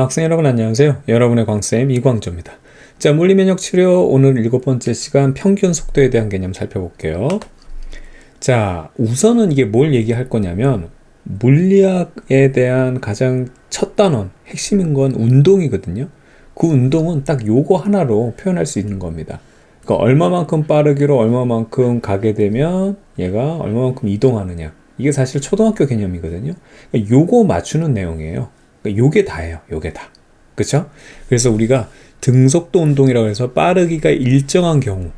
학생 여러분 안녕하세요. 여러분의 광쌤 이광조입니다. 자, 물리면역 치료 오늘 7번째 시간 평균 속도에 대한 개념 살펴볼게요. 자, 우선은 이게 뭘 얘기할 거냐면 물리학에 대한 가장 첫 단원, 핵심인 건 운동이거든요. 그 운동은 딱 요거 하나로 표현할 수 있는 겁니다. 그러니까 얼마만큼 빠르기로 얼마만큼 가게 되면 얘가 얼마만큼 이동하느냐. 이게 사실 초등학교 개념이거든요. 그러니까 요거 맞추는 내용이에요. 요게 다예요. 요게 다. 그쵸? 그래서 우리가 등속도 운동이라고 해서 빠르기가 일정한 경우.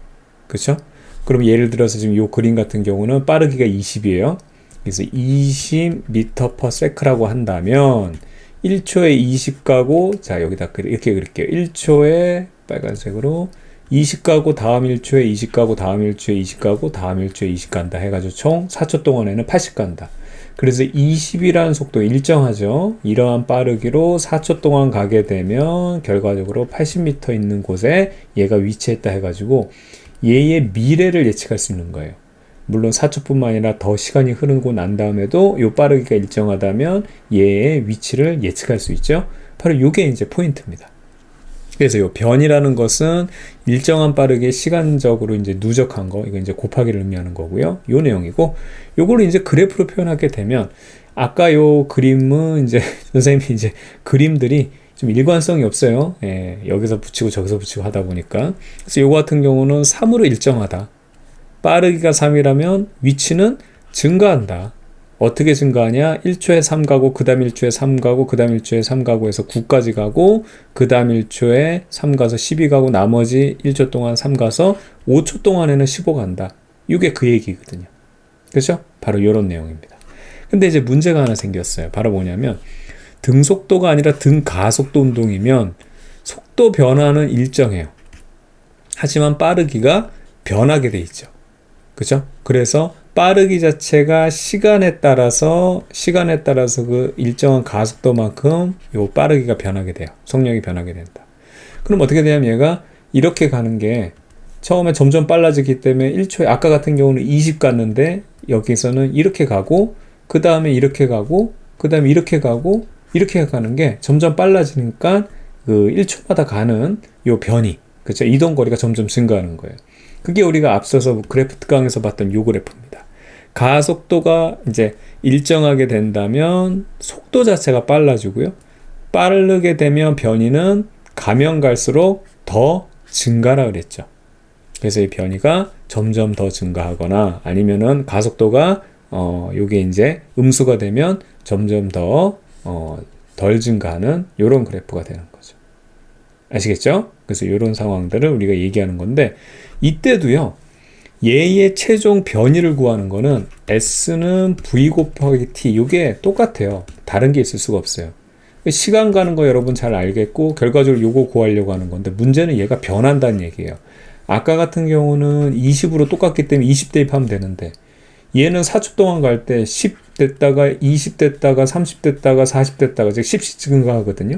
그쵸? 그럼 예를 들어서 지금 요 그림 같은 경우는 빠르기가 20이에요. 그래서 20m/s라고 한다면 1초에 20 가고, 자, 여기다 이렇게 그릴게요. 1초에 빨간색으로 20 가고 다음 1초에 20 가고 다음 1초에 20 가고 다음 1초에 20 간다 해가지고 총 4초 동안에는 80 간다. 그래서 20이라는 속도 일정하죠. 이러한 빠르기로 4초 동안 가게 되면 결과적으로 80m 있는 곳에 얘가 위치했다 해가지고 얘의 미래를 예측할 수 있는 거예요. 물론 4초뿐만 아니라 더 시간이 흐르고 난 다음에도 요 빠르기가 일정하다면 얘의 위치를 예측할 수 있죠. 바로 요게 이제 포인트입니다. 그래서 요 변이라는 것은 일정한 빠르게 시간적으로 이제 누적한 거, 이거 이제 곱하기를 의미하는 거고요. 요 내용이고, 요거를 이제 그래프로 표현하게 되면, 아까 요 그림은 이제, 선생님이 이제 그림들이 좀 일관성이 없어요. 예, 여기서 붙이고 저기서 붙이고 하다 보니까. 그래서 요거 같은 경우는 3으로 일정하다. 빠르기가 3이라면 위치는 증가한다. 어떻게 증가하냐? 1초에 3 가고, 그 다음 1초에 3 가고, 그 다음 1초에 3 가고 해서 9까지 가고, 그 다음 1초에 3 가서 12 가고, 나머지 1초 동안 3 가서 5초 동안에는 15 간다. 이게 그 얘기거든요. 그렇죠? 바로 이런 내용입니다. 근데 이제 문제가 하나 생겼어요. 바로 뭐냐면, 등속도가 아니라 등가속도 운동이면 속도 변화는 일정해요. 하지만 빠르기가 변하게 돼 있죠. 그죠? 그래서 빠르기 자체가 시간에 따라서 그 일정한 가속도만큼 요 빠르기가 변하게 돼요. 속력이 변하게 된다. 그럼 어떻게 되냐면 얘가 이렇게 가는 게 처음에 점점 빨라지기 때문에 1초에 아까 같은 경우는 20 갔는데 여기서는 이렇게 가고 그 다음에 이렇게 가고 그 다음에 이렇게 가고 이렇게 가는 게 점점 빨라지니까 그 1초마다 가는 요 변이, 그렇죠? 이동 거리가 점점 증가하는 거예요. 그게 우리가 앞서서 그래프 특강에서 봤던 요 그래프입니다. 가속도가 이제 일정하게 된다면 속도 자체가 빨라지고요. 빠르게 되면 변이는 가면 갈수록 더 증가라 그랬죠. 그래서 이 변이가 점점 더 증가하거나 아니면은 가속도가 요게 이제 음수가 되면 점점 더 덜 증가하는 요런 그래프가 되는 거죠. 아시겠죠? 그래서 이런 상황들을 우리가 얘기하는 건데 이때도요. 얘의 최종 변이를 구하는 거는 S는 V 곱하기 T 이게 똑같아요. 다른 게 있을 수가 없어요. 시간 가는 거 여러분 잘 알겠고 결과적으로 요거 구하려고 하는 건데 문제는 얘가 변한다는 얘기예요. 아까 같은 경우는 20으로 똑같기 때문에 20 대입하면 되는데 얘는 4초 동안 갈 때 10 됐다가 20 됐다가 30 됐다가 40 됐다가 즉 10씩 증가하거든요.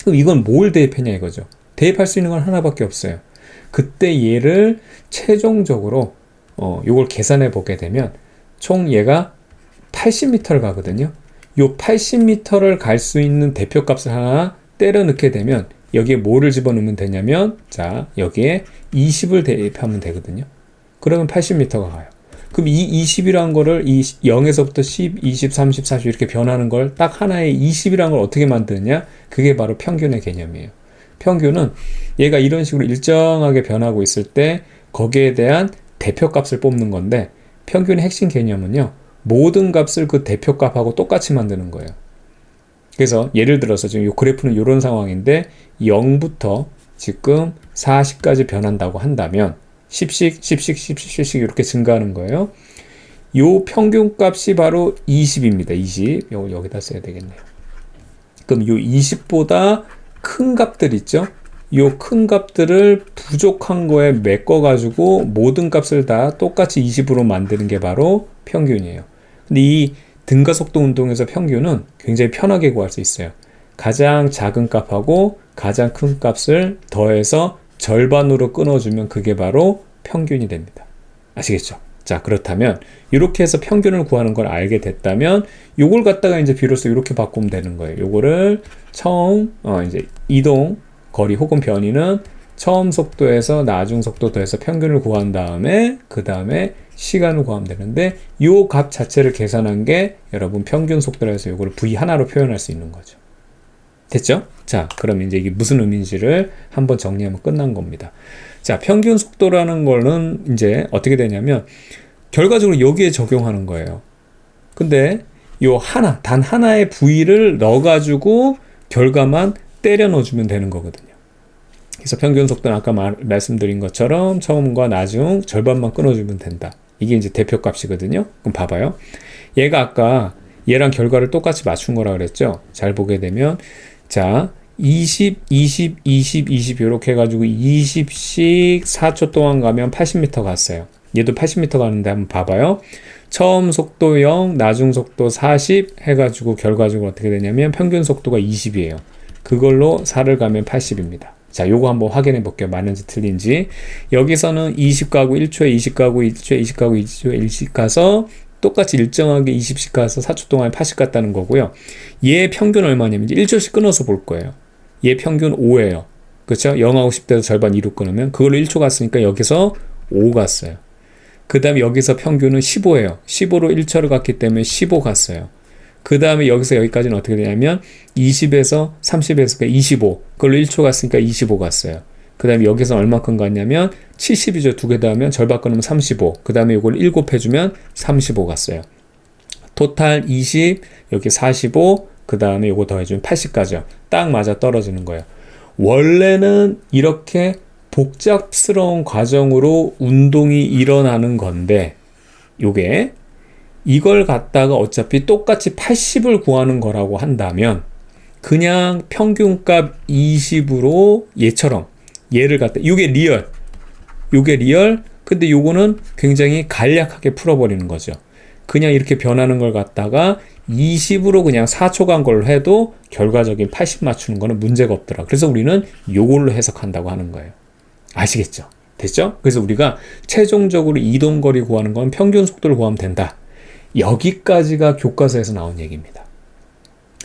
그럼 이건 뭘 대입했냐 이거죠. 대입할 수 있는 건 하나밖에 없어요. 그때 얘를 최종적으로 요걸 계산해 보게 되면 총 얘가 80m를 가거든요. 요 80m를 갈 수 있는 대표값을 하나 때려 넣게 되면 여기에 뭐를 집어넣으면 되냐면 자 여기에 20을 대입하면 되거든요. 그러면 80m가 가요. 그럼 이 20이라는 거를 이 0에서부터 10, 20, 30, 40 이렇게 변하는 걸 딱 하나의 20이라는 걸 어떻게 만드느냐? 그게 바로 평균의 개념이에요. 평균은 얘가 이런 식으로 일정하게 변하고 있을 때 거기에 대한 대표값을 뽑는 건데 평균의 핵심 개념은요. 모든 값을 그 대표값하고 똑같이 만드는 거예요. 그래서 예를 들어서 지금 이 그래프는 이런 상황인데 0부터 지금 40까지 변한다고 한다면 10씩 이렇게 증가하는 거예요. 요 평균 값이 바로 20입니다. 20. 이걸 여기다 써야 되겠네요. 그럼 요 20보다 큰 값들 있죠? 요 큰 값들을 부족한 거에 메꿔가지고 모든 값을 다 똑같이 20으로 만드는 게 바로 평균이에요. 근데 이 등가속도 운동에서 평균은 굉장히 편하게 구할 수 있어요. 가장 작은 값하고 가장 큰 값을 더해서 절반으로 끊어주면 그게 바로 평균이 됩니다. 아시겠죠? 자, 자, 그렇다면 이렇게 해서 평균을 구하는 걸 알게 됐다면 요걸 갖다가 이제 비로소 이렇게 바꾸면 되는 거예요. 요거를 처음 이제 이동 거리 혹은 변이는 처음 속도에서 나중 속도 더해서 평균을 구한 다음에 그 다음에 시간을 구하면 되는데 요 값 자체를 계산한 게 여러분 평균 속도라 해서 요거를 V 하나로 표현할 수 있는 거죠. 됐죠? 자, 그럼 이제 이게 무슨 의미인지를 한번 정리하면 끝난 겁니다. 자, 평균 속도라는 거는 이제 어떻게 되냐면 결과적으로 여기에 적용하는 거예요. 근데 요 단 하나의 V를 넣어가지고 결과만 때려 넣어주면 되는 거거든요. 그래서 평균 속도는 아까 말씀드린 것처럼 처음과 나중 절반만 끊어주면 된다. 이게 이제 대표값이거든요. 그럼 봐봐요. 얘가 아까 얘랑 결과를 똑같이 맞춘 거라 그랬죠. 잘 보게 되면 자 20, 20, 20, 20 이렇게 해가지고 20씩 4초 동안 가면 80m 갔어요. 얘도 80m 가는데 한번 봐봐요. 처음 속도 0, 나중 속도 40 해가지고 결과적으로 어떻게 되냐면 평균 속도가 20이에요. 그걸로 4를 가면 80입니다. 자, 요거 한번 확인해 볼게요. 맞는지 틀린지. 여기서는 20 가고 1초에 20 가고 1초에 20 가고 2초에 20 가서 똑같이 일정하게 20씩 가서 4초 동안에 80 갔다는 거고요. 얘 평균 얼마냐면 이제 1초씩 끊어서 볼 거예요. 얘 평균 5예요. 그렇죠? 0하고 10대에서 절반 2로 끊으면 그걸로 1초 갔으니까 여기서 5 갔어요. 그 다음에 여기서 평균은 15예요. 15로 1초를 갔기 때문에 15 갔어요. 그 다음에 여기서 여기까지는 어떻게 되냐면 20에서 30에서 25 그걸로 1초 갔으니까 25 갔어요. 그 다음에 여기서 얼마큼 갔냐면 70이죠. 두 개 더하면 절반 끊으면 35 그 다음에 이걸 7 해주면 35 갔어요. 토탈 20 여기 45 그 다음에 이거 더해주면 80 가죠. 딱 맞아 떨어지는 거예요. 원래는 이렇게 복잡스러운 과정으로 운동이 일어나는 건데 요게 이걸 갖다가 어차피 똑같이 80을 구하는 거라고 한다면 그냥 평균값 20으로 얘처럼 얘를 갖다 요게 리얼 근데 요거는 굉장히 간략하게 풀어버리는 거죠. 그냥 이렇게 변하는 걸 갖다가 20으로 그냥 4초 간 걸 해도 결과적인 80 맞추는 거는 문제가 없더라. 그래서 우리는 요걸로 해석한다고 하는 거예요. 아시겠죠? 됐죠? 그래서 우리가 최종적으로 이동거리 구하는 건 평균 속도를 구하면 된다. 여기까지가 교과서에서 나온 얘기입니다.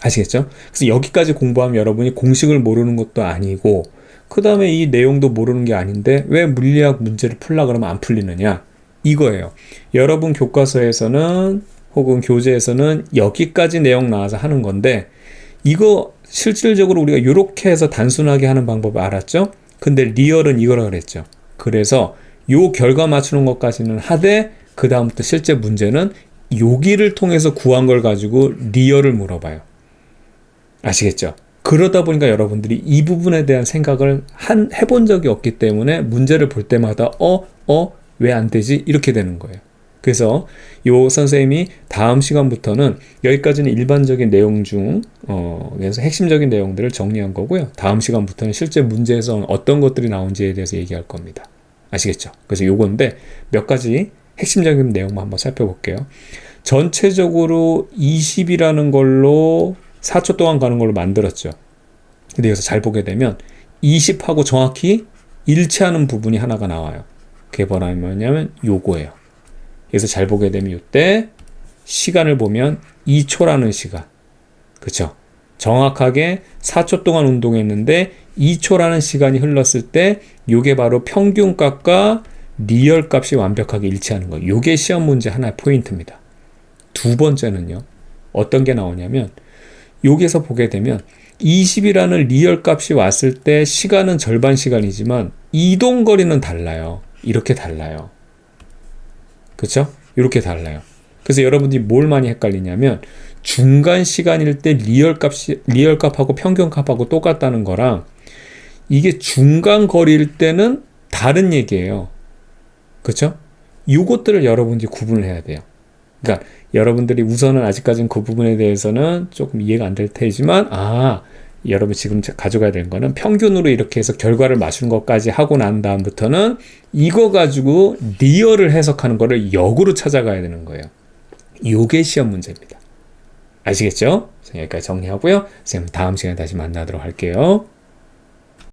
아시겠죠? 그래서 여기까지 공부하면 여러분이 공식을 모르는 것도 아니고 그 다음에 이 내용도 모르는 게 아닌데 왜 물리학 문제를 풀라 그러면 안 풀리느냐? 이거예요. 여러분 교과서에서는 혹은 교재에서는 여기까지 내용 나와서 하는 건데 이거 실질적으로 우리가 이렇게 해서 단순하게 하는 방법 알았죠? 근데 리얼은 이거라 그랬죠. 그래서 요 결과 맞추는 것까지는 하되 그 다음부터 실제 문제는 여기를 통해서 구한 걸 가지고 리얼을 물어봐요. 아시겠죠? 그러다 보니까 여러분들이 이 부분에 대한 생각을 해본 적이 없기 때문에 문제를 볼 때마다 왜 안 되지? 이렇게 되는 거예요. 그래서 요 선생님이 다음 시간부터는 여기까지는 일반적인 내용 중 그래서 핵심적인 내용들을 정리한 거고요. 다음 시간부터는 실제 문제에서 어떤 것들이 나온지에 대해서 얘기할 겁니다. 아시겠죠? 그래서 요건데 몇 가지 핵심적인 내용만 한번 살펴볼게요. 전체적으로 20이라는 걸로 4초 동안 가는 걸로 만들었죠. 근데 여기서 잘 보게 되면 20하고 정확히 일치하는 부분이 하나가 나와요. 그게 뭐냐면 요거예요. 그래서 잘 보게 되면 이때 시간을 보면 2초라는 시간. 그쵸? 정확하게 4초 동안 운동했는데 2초라는 시간이 흘렀을 때 요게 바로 평균값과 리얼 값이 완벽하게 일치하는 거예요. 요게 시험 문제 하나의 포인트입니다. 두 번째는요. 어떤 게 나오냐면 여기서 보게 되면 20이라는 리얼 값이 왔을 때 시간은 절반 시간이지만 이동거리는 달라요. 이렇게 달라요. 그렇죠? 이렇게 달라요. 그래서 여러분들이 뭘 많이 헷갈리냐면 중간 시간일 때 리얼 값하고 평균 값하고 똑같다는 거랑 이게 중간 거리일 때는 다른 얘기예요. 그렇죠? 이것들을 여러분들이 구분을 해야 돼요. 그러니까 여러분들이 우선은 아직까지는 그 부분에 대해서는 조금 이해가 안 될 테지만 여러분 지금 가져가야 되는 거는 평균으로 이렇게 해서 결과를 맞추는 것까지 하고 난 다음부터는 이거 가지고 리얼을 해석하는 거를 역으로 찾아가야 되는 거예요. 요게 시험 문제입니다. 아시겠죠? 여기까지 정리하고요. 선생님 다음 시간에 다시 만나도록 할게요.